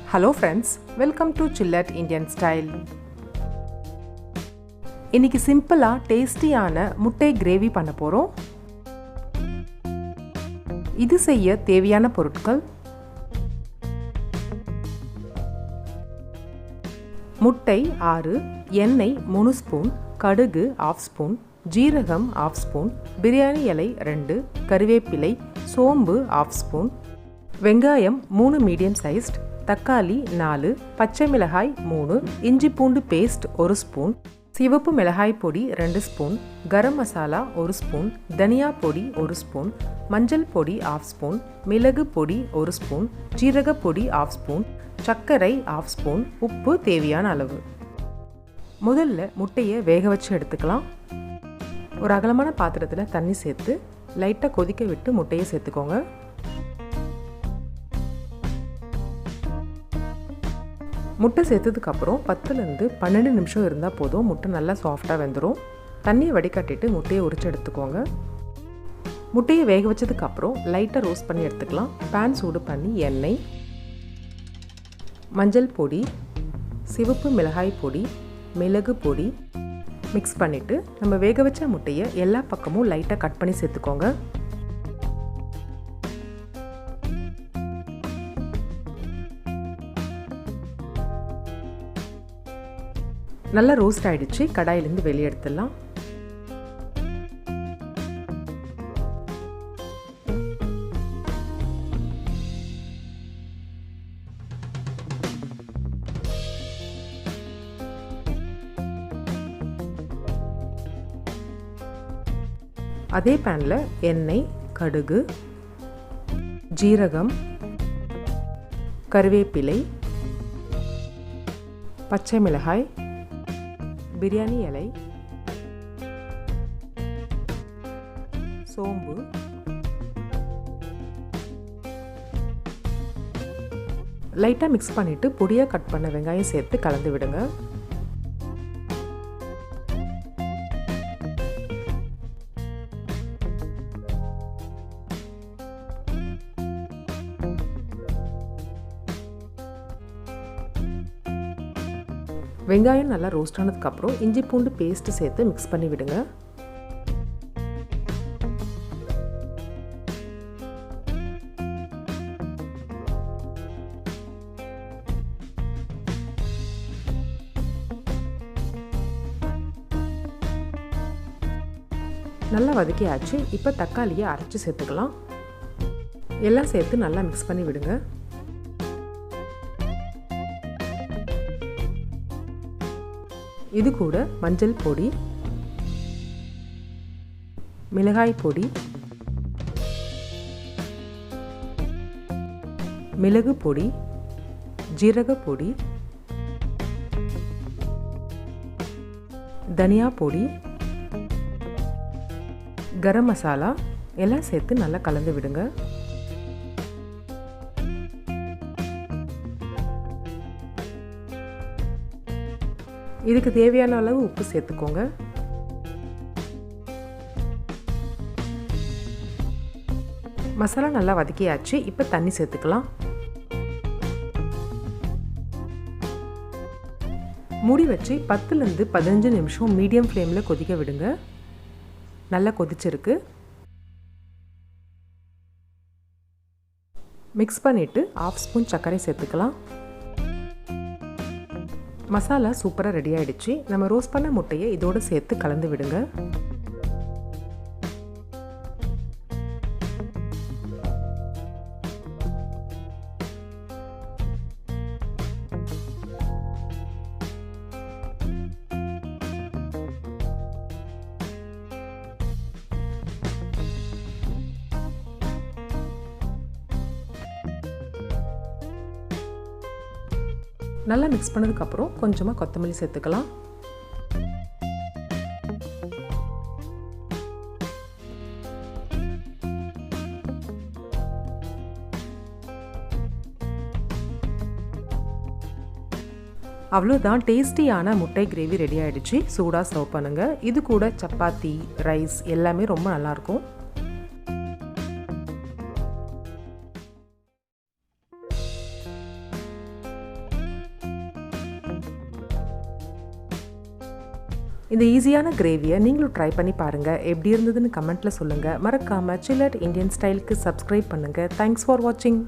Hello friends, welcome to ChillatIndianstyle. இன்னைக்கு சிம்பிளா டேஸ்டியான முட்டை கிரேவி பண்ண போறோம். இது செய்ய தேவையான பொருட்கள்: முட்டை 6, எண்ணெய் 3 ஸ்பூன், கடுகு 1/2 ஸ்பூன், ஜீரகம் 1/2 ஸ்பூன், பிரியாணி இலை 2, கறிவேப்பிலை, சோம்பு 1/2 ஸ்பூன், வெங்காயம் 3 மீடியம் சைஸ்ட், தக்காளி 4, பச்சை மிளகாய் 3, இஞ்சி பூண்டு பேஸ்ட் 1 ஸ்பூன், சிவப்பு மிளகாய் பொடி 2 ஸ்பூன், கரம் மசாலா 1 ஸ்பூன், தனியா பொடி 1 ஸ்பூன், மஞ்சள் பொடி 1/2 ஸ்பூன், மிளகு பொடி 1 ஸ்பூன், ஜீரக பொடி 1/2 ஸ்பூன், சர்க்கரை 1/2 ஸ்பூன், உப்பு தேவையான அளவு. முதல்ல முட்டையை வேக வச்சு எடுத்துக்கலாம். ஒரு அகலமான பாத்திரத்தில் தண்ணி சேர்த்து லைட்டாக கொதிக்க விட்டு முட்டையை சேர்த்துக்கோங்க. முட்டை சேர்த்ததுக்கப்புறம் 10லேருந்து 12 நிமிஷம் இருந்தால் போதும். முட்டை நல்லா சாஃப்டாக வெந்துடும். தண்ணியை வடிகட்டிட்டு முட்டையை உரிச்சு எடுத்துக்கோங்க. முட்டையை வேக வச்சதுக்கப்புறம் லைட்டாக ரோஸ்ட் பண்ணி எடுத்துக்கலாம். பேன் சூடு பண்ணி எண்ணெய், மஞ்சள் பொடி, சிவப்பு மிளகாய் பொடி, மிளகு பொடி மிக்ஸ் பண்ணிவிட்டு நம்ம வேக வச்ச முட்டையை எல்லா பக்கமும் லைட்டாக கட் பண்ணி சேர்த்துக்கோங்க. நல்லா ரோஸ்ட் ஆகிடுச்சு. கடாயிலேருந்து வெளியே எடுத்துடலாம். அதே பேனில் எண்ணெய், கடுகு, ஜீரகம், கறிவேப்பிலை, பச்சை மிளகாய், பிரியாணி இலை, சோம்பு, லைட்டாக மிக்ஸ் பண்ணிவிட்டு பொடியாக கட் பண்ண வெங்காயம் சேர்த்து கலந்து விடுங்க. வெங்காயம் நல்லா ரோஸ்ட் ஆனதுக்கப்புறம் இஞ்சி பூண்டு பேஸ்ட்டு சேர்த்து மிக்ஸ் பண்ணி விடுங்க. நல்லா வதக்கியாச்சு. இப்போ தக்காளியை அரைச்சி சேர்த்துக்கலாம். எல்லாம் சேர்த்து நல்லா மிக்ஸ் பண்ணி விடுங்க. இது கூட மஞ்சள் பொடி, மிளகாய் பொடி, மிளகு பொடி, ஜீரக பொடி, தனியா பொடி, கரம் மசாலா எல்லாம் சேர்த்து நல்லா கலந்து விடுங்க. இதுக்கு தேவையான அளவு உப்பு சேர்த்துக்கோங்க. மசாலா நல்லா வதக்கியாச்சு. இப்போ தண்ணி சேர்த்துக்கலாம். மூடி வச்சு 10லேருந்து 15 நிமிஷம் மீடியம் ஃப்ளேமில் கொதிக்க விடுங்க. நல்லா கொதிச்சிருக்கு. மிக்ஸ் பண்ணிவிட்டு 1/2 ஸ்பூன் சர்க்கரை சேர்த்துக்கலாம். மசாலா சூப்பராக ரெடி ஆகிடுச்சு. நம்ம ரோஸ்ட் பண்ண முட்டையை இதோடு சேர்த்து கலந்து விடுங்க. நல்லா மிக்ஸ் பண்ணதுக்கப்புறம் கொஞ்சமாக கொத்தமல்லி சேர்த்துக்கலாம். அவ்வளோதான், டேஸ்டியான முட்டை கிரேவி ரெடி ஆகிடுச்சு. சூடாக சர்வ் பண்ணுங்கள். இது கூட சப்பாத்தி, ரைஸ் எல்லாமே ரொம்ப நல்லாயிருக்கும். இந்த ஈஸியான கிரேவியை நீங்களும் ட்ரை பண்ணி பாருங்கள். எப்படி இருந்ததுன்னு கமெண்ட்டில் சொல்லுங்கள். மறக்காமல் சில்லட் இந்தியன் ஸ்டைலுக்கு சப்ஸ்கிரைப் பண்ணுங்கள். தேங்க்ஸ் ஃபார் வாட்சிங்.